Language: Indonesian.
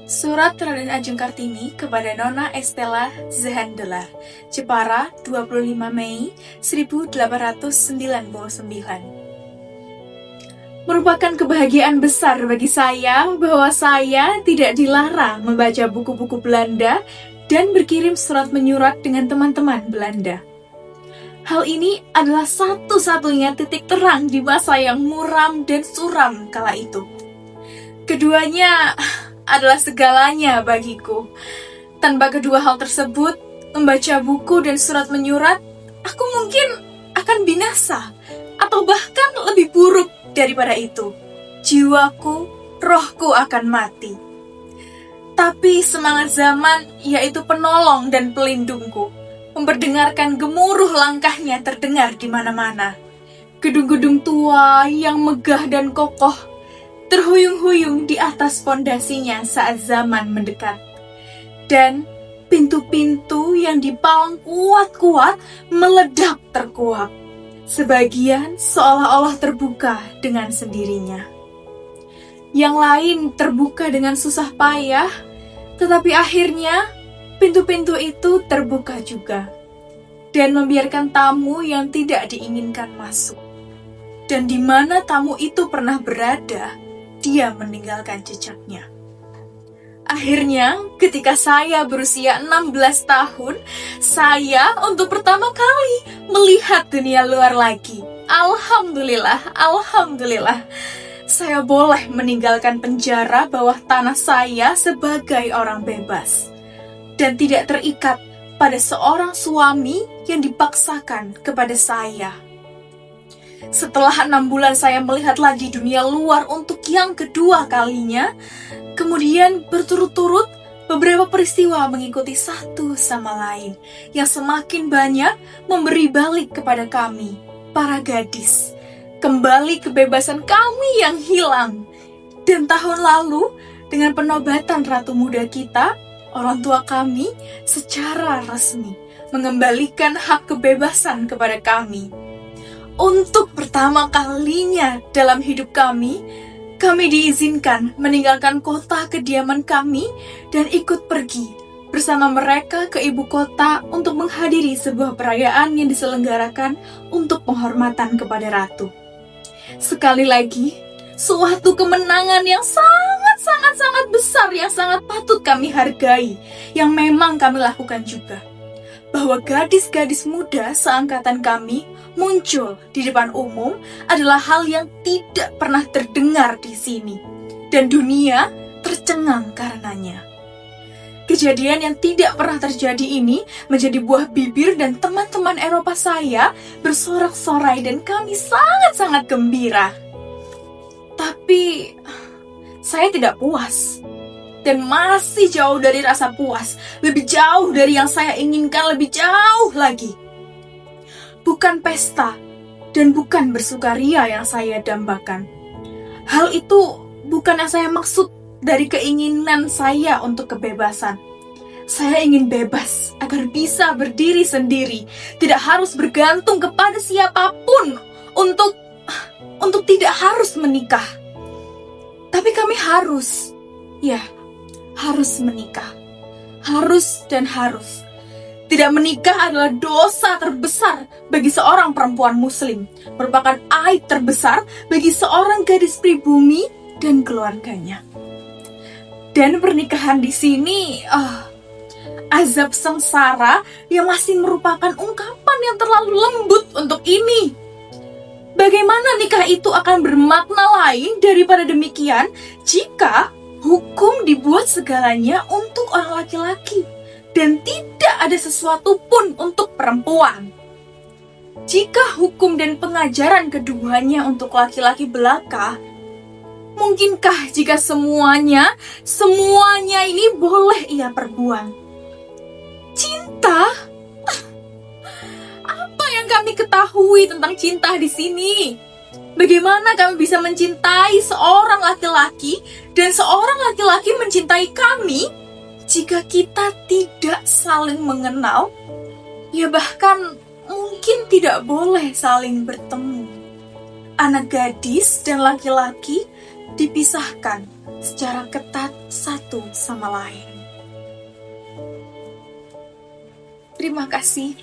Surat Raden Ajeng Kartini kepada Nona Estella Zehandelar, Jepara, 25 Mei 1899. Merupakan kebahagiaan besar bagi saya bahwa saya tidak dilarang membaca buku-buku Belanda dan berkirim surat menyurat dengan teman-teman Belanda. Hal ini adalah satu-satunya titik terang di masa yang muram dan suram kala itu. Keduanya adalah segalanya bagiku. Tanpa kedua hal tersebut, membaca buku dan surat menyurat, aku mungkin akan binasa, atau bahkan lebih buruk daripada itu. Jiwaku, rohku akan mati. Tapi semangat zaman, yaitu penolong dan pelindungku, memperdengarkan gemuruh langkahnya terdengar di mana-mana. Gedung-gedung tua yang megah dan kokoh terhuyung-huyung di atas fondasinya saat zaman mendekat. Dan pintu-pintu yang dipalang kuat-kuat meledak terkuak. Sebagian seolah-olah terbuka dengan sendirinya. Yang lain terbuka dengan susah payah, tetapi akhirnya pintu-pintu itu terbuka juga. Dan membiarkan tamu yang tidak diinginkan masuk. Dan di mana tamu itu pernah berada, dia meninggalkan jejaknya. Akhirnya, ketika saya berusia 16 tahun, saya untuk pertama kali melihat dunia luar lagi. Alhamdulillah, alhamdulillah. Saya boleh meninggalkan penjara bawah tanah saya sebagai orang bebas. Dan tidak terikat pada seorang suami yang dipaksakan kepada saya. Setelah 6 bulan saya melihat lagi dunia luar untuk yang kedua kalinya, kemudian berturut-turut beberapa peristiwa mengikuti satu sama lain, yang semakin banyak memberi balik kepada kami, para gadis, kembali kebebasan kami yang hilang. Dan tahun lalu, dengan penobatan Ratu Muda kita, orang tua kami secara resmi mengembalikan hak kebebasan kepada kami. Untuk pertama kalinya dalam hidup kami diizinkan meninggalkan kota kediaman kami dan ikut pergi bersama mereka ke ibu kota untuk menghadiri sebuah perayaan yang diselenggarakan untuk penghormatan kepada ratu. Sekali lagi, suatu kemenangan yang sangat besar, yang sangat patut kami hargai, yang memang kami lakukan juga. Bahwa gadis-gadis muda seangkatan kami muncul di depan umum adalah hal yang tidak pernah terdengar di sini, dan dunia tercengang karenanya. Kejadian yang tidak pernah terjadi ini menjadi buah bibir dan teman-teman Eropa saya bersorak-sorai dan kami sangat gembira. Tapi saya tidak puas. Dan masih jauh dari rasa puas, lebih jauh dari yang saya inginkan, lebih jauh lagi. Bukan pesta dan bukan bersukaria yang saya dambakan. Hal itu bukan yang saya maksud dari keinginan saya untuk kebebasan. Saya ingin bebas agar bisa berdiri sendiri, tidak harus bergantung kepada siapapun untuk tidak harus menikah. Tapi kami harus, harus menikah. Harus dan harus. Tidak menikah adalah dosa terbesar bagi seorang perempuan muslim. Merupakan aib terbesar bagi seorang gadis pribumi dan keluarganya. Dan pernikahan di sini, azab sengsara yang masih merupakan ungkapan yang terlalu lembut untuk ini. Bagaimana nikah itu akan bermakna lain daripada demikian jika hukum dibuat segalanya untuk orang laki-laki dan tidak ada sesuatu pun untuk perempuan. Jika hukum dan pengajaran keduanya untuk laki-laki belaka, mungkinkah jika semuanya ini boleh ia perbuang? Cinta? Apa yang kami ketahui tentang cinta di sini? Bagaimana kami bisa mencintai seorang laki-laki dan seorang laki-laki mencintai kami jika kita tidak saling mengenal, ya bahkan mungkin tidak boleh saling bertemu. Anak gadis dan laki-laki dipisahkan secara ketat satu sama lain. Terima kasih.